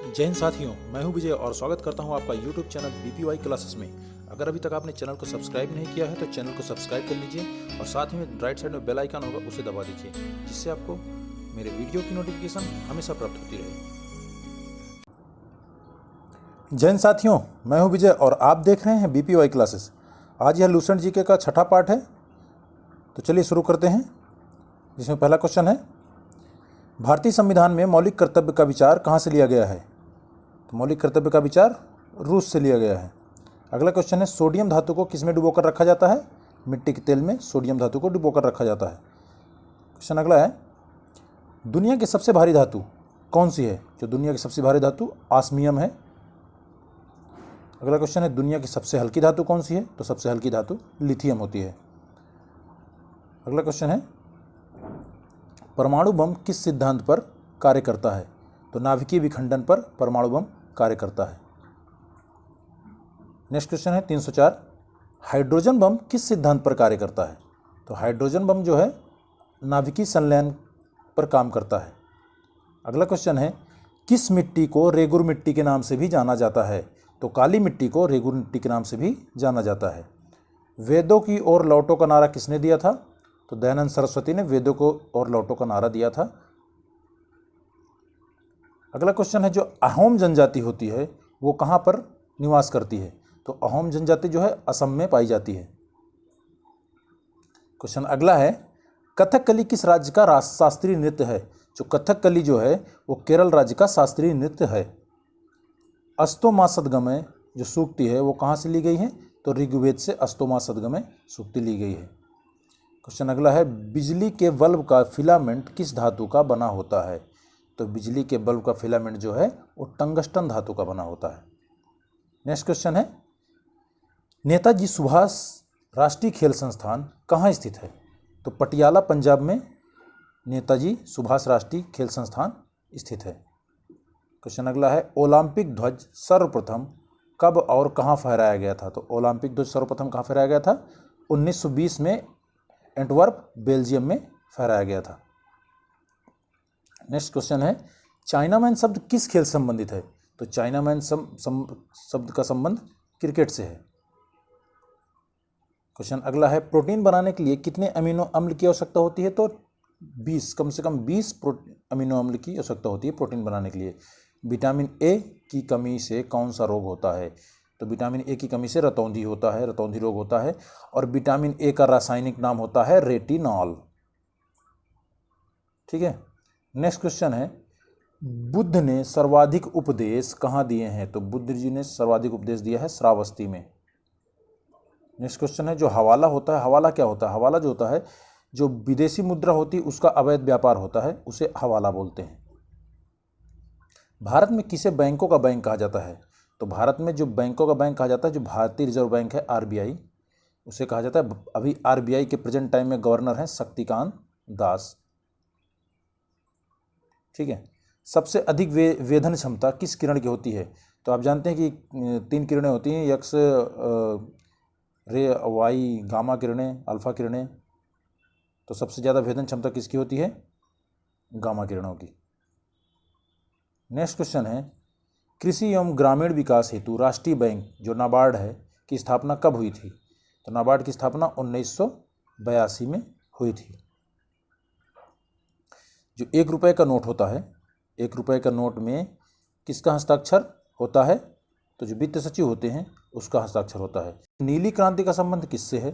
जय हिंद साथियों, मैं हूं विजय और स्वागत करता हूं आपका YouTube चैनल BPY क्लासेस में। अगर अभी तक आपने चैनल को सब्सक्राइब नहीं किया है तो चैनल को सब्सक्राइब कर लीजिए और साथ ही में राइट साइड में बेल आइकन होगा उसे दबा दीजिए, जिससे आपको मेरे वीडियो की नोटिफिकेशन हमेशा प्राप्त होती रहे। जय हिंद साथियों, मैं हूँ विजय और आप देख रहे हैं BPY क्लासेस। आज यह लूसेंट जीके का छठा पार्ट है, तो चलिए शुरू करते हैं। जिसमें पहला क्वेश्चन है, भारतीय संविधान में मौलिक कर्तव्य का विचार कहाँ से लिया गया है? तो मौलिक कर्तव्य का विचार रूस से लिया गया है। अगला क्वेश्चन है, सोडियम धातु को किसमें डुबोकर रखा जाता है? मिट्टी के तेल में सोडियम धातु को डुबोकर रखा जाता है। क्वेश्चन अगला है, दुनिया की सबसे भारी धातु कौन सी है? जो दुनिया की सबसे भारी धातु ऑस्मियम है। अगला क्वेश्चन है, दुनिया की सबसे हल्की धातु कौन सी है? तो सबसे हल्की धातु लिथियम होती है। अगला क्वेश्चन है, परमाणु बम किस सिद्धांत पर कार्य करता है? तो नाभिकीय विखंडन पर परमाणु बम कार्य करता है। नेक्स्ट क्वेश्चन है 304, हाइड्रोजन बम किस सिद्धांत पर कार्य करता है? तो हाइड्रोजन बम जो है नाभिकीय संलयन पर काम करता है। अगला क्वेश्चन है, किस मिट्टी को रेगुर मिट्टी के नाम से भी जाना जाता है? तो काली मिट्टी को रेगुर मिट्टी के नाम से भी जाना जाता है। वेदों की ओर लौटो का नारा किसने दिया था? तो दयानंद सरस्वती ने वेदों को और लौटो का नारा दिया था। अगला क्वेश्चन है, जो अहोम जनजाति होती है वो कहाँ पर निवास करती है? तो अहोम जनजाति जो है असम में पाई जाती है। क्वेश्चन अगला है, कथकली किस राज्य का शास्त्रीय नृत्य है? जो कथकली जो है वो केरल राज्य का शास्त्रीय नृत्य है। अस्तोमा सदगमय जो सूक्ति है वो कहाँ से ली गई है? तो ऋग्वेद से अस्तोमा सदगमय सूक्ति ली गई है। क्वेश्चन अगला है, बिजली के बल्ब का फिलामेंट किस धातु का बना होता है? तो बिजली के बल्ब का फिलामेंट जो है वो टंगस्टन धातु का बना होता है। नेक्स्ट क्वेश्चन है, नेताजी सुभाष राष्ट्रीय खेल संस्थान कहाँ स्थित है? तो पटियाला पंजाब में नेताजी सुभाष राष्ट्रीय खेल संस्थान स्थित है। क्वेश्चन अगला है, ओलंपिक ध्वज सर्वप्रथम कब और कहाँ फहराया गया था? तो ओलंपिक ध्वज सर्वप्रथम कहाँ फहराया गया था? 1920 में एंटवर्प बेल्जियम में फहराया गया था। नेक्स्ट क्वेश्चन है, चाइनामैन शब्द किस खेल से संबंधित है? तो चाइनामैन शब्द का संबंध क्रिकेट से है। क्वेश्चन अगला है, प्रोटीन बनाने के लिए कितने अमीनो अम्ल की आवश्यकता होती है? तो 20, कम से कम 20 अमीनो अम्ल की आवश्यकता होती है प्रोटीन बनाने के लिए। विटामिन ए की कमी से कौन सा रोग होता है? तो विटामिन ए की कमी से रतौंधी होता है, रतौंधी रोग होता है। और विटामिन ए का रासायनिक नाम होता है रेटिनॉल। ठीक है। नेक्स्ट क्वेश्चन है, बुद्ध ने सर्वाधिक उपदेश कहाँ दिए हैं? तो बुद्ध जी ने सर्वाधिक उपदेश दिया है श्रावस्ती में। नेक्स्ट क्वेश्चन है, जो हवाला होता है, हवाला क्या होता है? हवाला जो होता है, जो विदेशी मुद्रा होती है उसका अवैध व्यापार होता है, उसे हवाला बोलते हैं। भारत में किसे बैंकों का बैंक कहा जाता है? तो भारत में जो बैंकों का बैंक कहा जाता है, जो भारतीय रिजर्व बैंक है RBI, उसे कहा जाता है। अभी RBI के प्रेजेंट टाइम में गवर्नर हैं शक्तिकांत दास। ठीक है। सबसे अधिक वेधन क्षमता किस किरण की होती है? तो आप जानते हैं कि 3 किरणें होती हैं, एक्स रे, वाई, गामा किरणें, अल्फा किरणें। तो सबसे ज़्यादा वेधन क्षमता किसकी होती है? गामा किरणों की। नेक्स्ट क्वेश्चन है, कृषि एवं ग्रामीण विकास हेतु राष्ट्रीय बैंक जो नाबार्ड है की स्थापना कब हुई थी? तो नाबार्ड की स्थापना 1982 में हुई थी। जो 1 रुपये का नोट होता है, 1 रुपये का नोट में किसका हस्ताक्षर होता है? तो जो वित्त सचिव होते हैं उसका हस्ताक्षर होता है। नीली क्रांति का संबंध किससे है?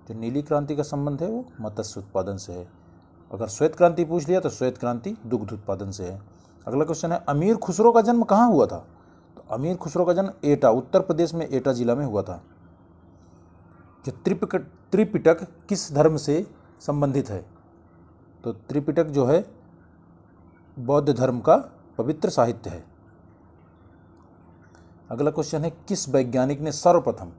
जो नीली क्रांति का संबंध है वो मत्स्य उत्पादन से है। अगर श्वेत क्रांति पूछ लिया तो श्वेत क्रांति दुग्ध उत्पादन से है। अगला क्वेश्चन है, अमीर खुसरो का जन्म कहाँ हुआ था? तो अमीर खुसरो का जन्म एटा, उत्तर प्रदेश में एटा जिला में हुआ था। जो त्रिपिटक किस धर्म से संबंधित है? तो त्रिपिटक जो है बौद्ध धर्म का पवित्र साहित्य है। अगला क्वेश्चन है, किस वैज्ञानिक ने सर्वप्रथम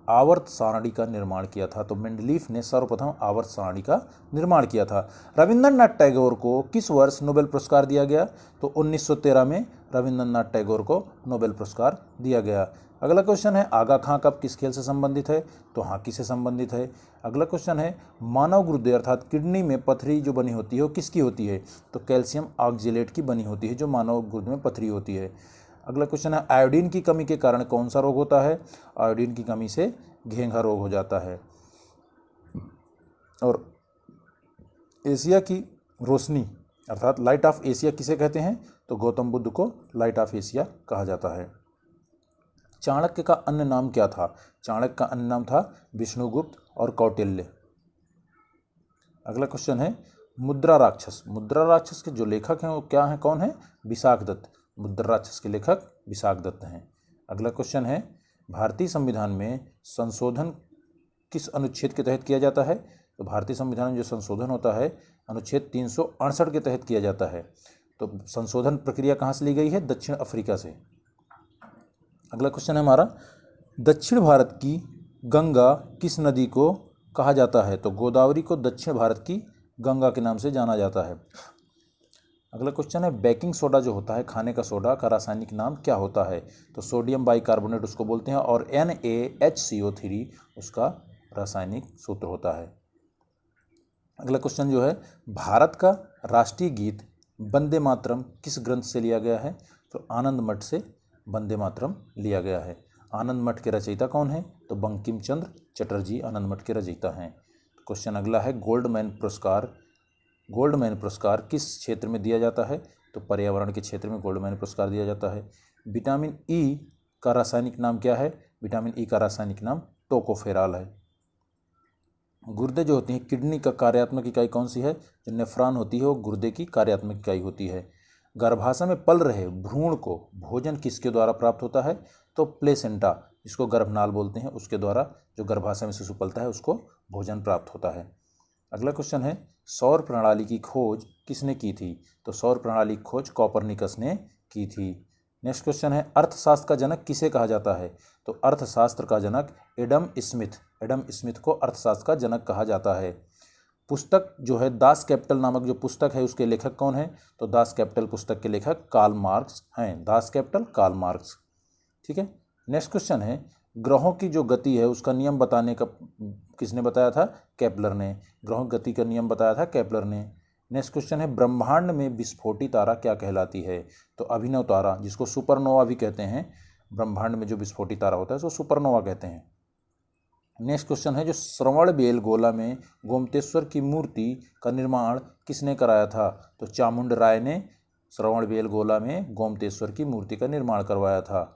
आवर्त सारणी का निर्माण किया था? तो मेंडलीफ ने सर्वप्रथम आवर्त सारणी का निर्माण किया था। रविंद्रनाथ टैगोर को किस वर्ष नोबेल पुरस्कार दिया गया? तो 1913 में रविंद्रनाथ टैगोर को नोबेल पुरस्कार दिया गया। अगला क्वेश्चन है, आगा खां कब किस खेल से संबंधित है? तो हॉकी से संबंधित है। अगला क्वेश्चन है, मानव गुर्दे अर्थात किडनी में पथरी जो बनी होती है वो किसकी होती है? तो कैल्शियम ऑक्जेलेट की बनी होती है जो मानव गुर्दे में पथरी होती है। अगला क्वेश्चन है आयोडीन की कमी के कारण कौन सा रोग होता है? आयोडीन की कमी से घेंघा रोग हो जाता है। और एशिया की रोशनी अर्थात लाइट ऑफ एशिया किसे कहते हैं? तो गौतम बुद्ध को लाइट ऑफ एशिया कहा जाता है। चाणक्य का अन्य नाम क्या था? चाणक्य का अन्य नाम था विष्णुगुप्त और कौटिल्य। अगला क्वेश्चन है मुद्रा राक्षस। मुद्रा राक्षस के जो लेखक हैं वो क्या हैं, कौन है? विशाख दत्त। मुद्रा राक्षस के लेखक विशाख दत्त हैं। अगला क्वेश्चन है भारतीय संविधान में संशोधन किस अनुच्छेद के तहत किया जाता है? तो भारतीय संविधान में जो संशोधन होता है अनुच्छेद 368 के तहत किया जाता है। तो संशोधन प्रक्रिया कहाँ से ली गई है? दक्षिण अफ्रीका से। अगला क्वेश्चन है हमारा दक्षिण भारत की गंगा किस नदी को कहा जाता है? तो गोदावरी को दक्षिण भारत की गंगा के नाम से जाना जाता है। अगला क्वेश्चन है बेकिंग सोडा जो होता है खाने का सोडा का रासायनिक नाम क्या होता है? तो सोडियम बाइकार्बोनेट उसको बोलते हैं और NaHCO3 उसका रासायनिक सूत्र होता है। अगला क्वेश्चन जो है भारत का राष्ट्रीय गीत वंदे मातरम किस ग्रंथ से लिया गया है? तो आनंद मठ से वंदे मातरम लिया गया है। आनंद मठ के रचयिता कौन है? तो बंकिम चंद्र चटर्जी आनंद मठ के रचयिता हैं। क्वेश्चन अगला है गोल्डमैन पुरस्कार किस क्षेत्र में दिया जाता है? तो पर्यावरण के क्षेत्र में गोल्डमैन पुरस्कार दिया जाता है। विटामिन ई का रासायनिक नाम क्या है? विटामिन ई का रासायनिक नाम टोकोफेरॉल है। गुर्दे जो होती हैं किडनी का कार्यात्मक इकाई कौन सी है? जो नेफ्रॉन होती है वो गुर्दे की कार्यात्मक इकाई होती है। गर्भाशय में पल रहे भ्रूण को भोजन किसके द्वारा प्राप्त होता है? तो प्लेसेंटा जिसको गर्भनाल बोलते हैं उसके द्वारा जो गर्भाशय में शिशु पलता है उसको भोजन प्राप्त होता है। अगला क्वेश्चन है सौर प्रणाली की खोज किसने की थी? तो सौर प्रणाली की खोज कोपरनिकस ने की थी। नेक्स्ट क्वेश्चन है अर्थशास्त्र का जनक किसे कहा जाता है? तो अर्थशास्त्र का जनक एडम स्मिथ को अर्थशास्त्र का जनक कहा जाता है। पुस्तक जो है दास कैपिटल नामक जो पुस्तक है उसके लेखक कौन है? तो दास कैपिटल पुस्तक के लेखक कार्ल मार्क्स हैं। Das Kapital Karl Marx. ठीक है। नेक्स्ट क्वेश्चन है ग्रहों की जो गति है उसका नियम बताने का किसने बताया था? केपलर ने। ग्रहों की गति का नियम बताया था केपलर ने। नेक्स्ट क्वेश्चन है ब्रह्मांड में विस्फोटी तारा क्या कहलाती है? तो अभिनव तारा जिसको सुपरनोवा भी कहते हैं। ब्रह्मांड में जो विस्फोटी तारा होता है उसको सुपरनोवा कहते हैं। नेक्स्ट क्वेश्चन है जो श्रवणबेलगोला में गोमतेश्वर की मूर्ति का निर्माण किसने कराया था? तो चामुंड राय ने श्रवणबेलगोला में गोमतेश्वर की मूर्ति का निर्माण करवाया था।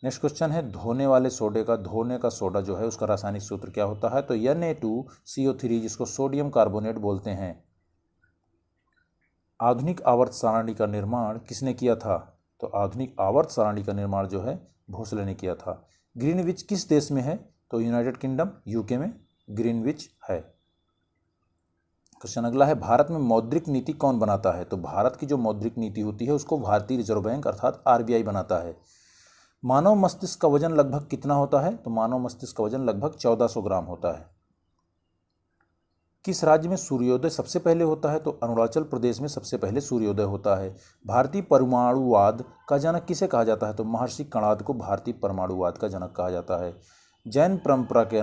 नेक्स्ट क्वेश्चन है धोने का सोडा जो है उसका रासायनिक सूत्र क्या होता है? तो Na2CO3 जिसको सोडियम कार्बोनेट बोलते हैं। आधुनिक आवर्त सारणी का निर्माण किसने किया था? तो आधुनिक आवर्त सारणी का निर्माण जो है भोसले ने किया था। ग्रीनविच किस देश में है? तो यूनाइटेड किंगडम यूके में ग्रीनविच है। क्वेश्चन अगला है भारत में मौद्रिक नीति कौन बनाता है? तो भारत की जो मौद्रिक नीति होती है उसको भारतीय रिजर्व बैंक अर्थात RBI बनाता है। मानव मस्तिष्क का वजन लगभग कितना होता है? तो मानव मस्तिष्क का वजन लगभग 1400 ग्राम होता है। किस राज्य में सूर्योदय सबसे पहले होता है? तो अरुणाचल प्रदेश में सबसे पहले सूर्योदय होता है। भारतीय परमाणुवाद का जनक किसे कहा जाता है? तो महर्षि कणाद को भारतीय परमाणुवाद का जनक कहा जाता है। जैन परंपरा के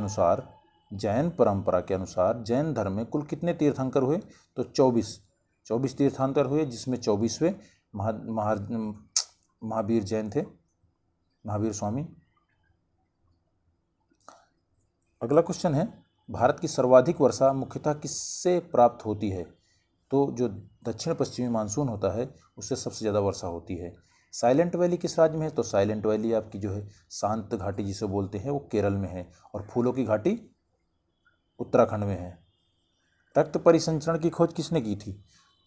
अनुसार जैन धर्म में कुल कितने तीर्थंकर हुए? तो 24 तीर्थंकर हुए जिसमें 24वें महावीर जैन थे, महावीर स्वामी। अगला क्वेश्चन है भारत की सर्वाधिक वर्षा मुख्यतः किससे प्राप्त होती है? तो जो दक्षिण पश्चिमी मानसून होता है उससे सबसे ज़्यादा वर्षा होती है। साइलेंट वैली किस राज्य में है? तो साइलेंट वैली आपकी जो है शांत घाटी जिसे बोलते हैं वो केरल में है और फूलों की घाटी उत्तराखंड में है। रक्त परिसंचरण की खोज किसने की थी?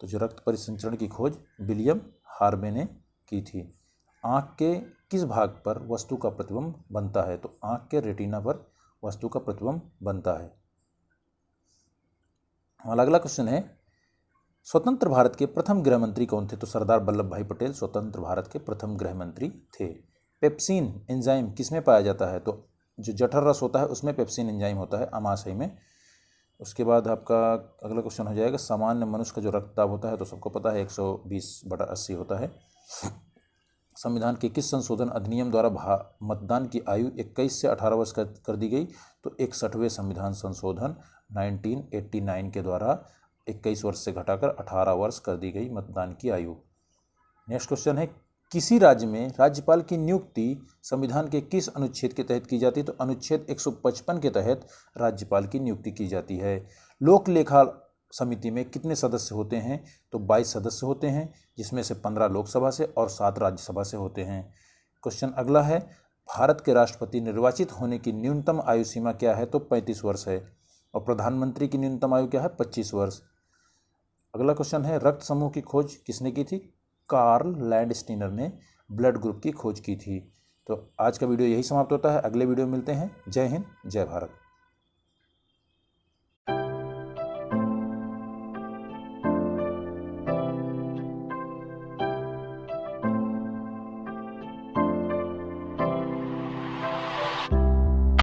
तो जो रक्त परिसंचरण की खोज विलियम हार्वे ने की थी। आँख के किस भाग पर वस्तु का प्रतिबिंब बनता है? तो आँख के रेटिना पर वस्तु का प्रतिबिंब बनता है। हमारा अगला क्वेश्चन है स्वतंत्र भारत के प्रथम गृह मंत्री कौन थे? तो सरदार वल्लभ भाई पटेल स्वतंत्र भारत के प्रथम गृह मंत्री थे। पेप्सिन एंजाइम किसमें पाया जाता है? तो जो जठर रस होता है उसमें पेप्सिन एंजाइम होता है आमाशय में। उसके बाद आपका अगला क्वेश्चन हो जाएगा सामान्य मनुष्य का जो रक्तदाब होता है तो सबको पता है 120/80 होता है। संविधान के किस संशोधन अधिनियम द्वारा मतदान की आयु 21 से 18 वर्ष कर दी गई? तो 61वें संविधान संशोधन 1989 के द्वारा 21 वर्ष से घटाकर 18 वर्ष कर दी गई मतदान की आयु। नेक्स्ट क्वेश्चन है किसी राज्य में राज्यपाल की नियुक्ति संविधान के किस अनुच्छेद के तहत की जाती है? तो अनुच्छेद 155 के तहत राज्यपाल की नियुक्ति की जाती है। लोक लेखा समिति में कितने सदस्य होते हैं? तो 22 सदस्य होते हैं, जिसमें से 15 लोकसभा से और 7 राज्यसभा से होते हैं। क्वेश्चन अगला है, भारत के राष्ट्रपति निर्वाचित होने की न्यूनतम आयु सीमा क्या है? तो 35 वर्ष है। और प्रधानमंत्री की न्यूनतम आयु क्या है? 25 वर्ष। अगला क्वेश्चन है, रक्त समूह की खोज किसने की थी? कार्ल लैंडस्टीनर ने ब्लड ग्रुप की खोज की थी। तो आज का वीडियो यही समाप्त होता है। अगले वीडियो में मिलते हैं। जय हिंद, जय भारत।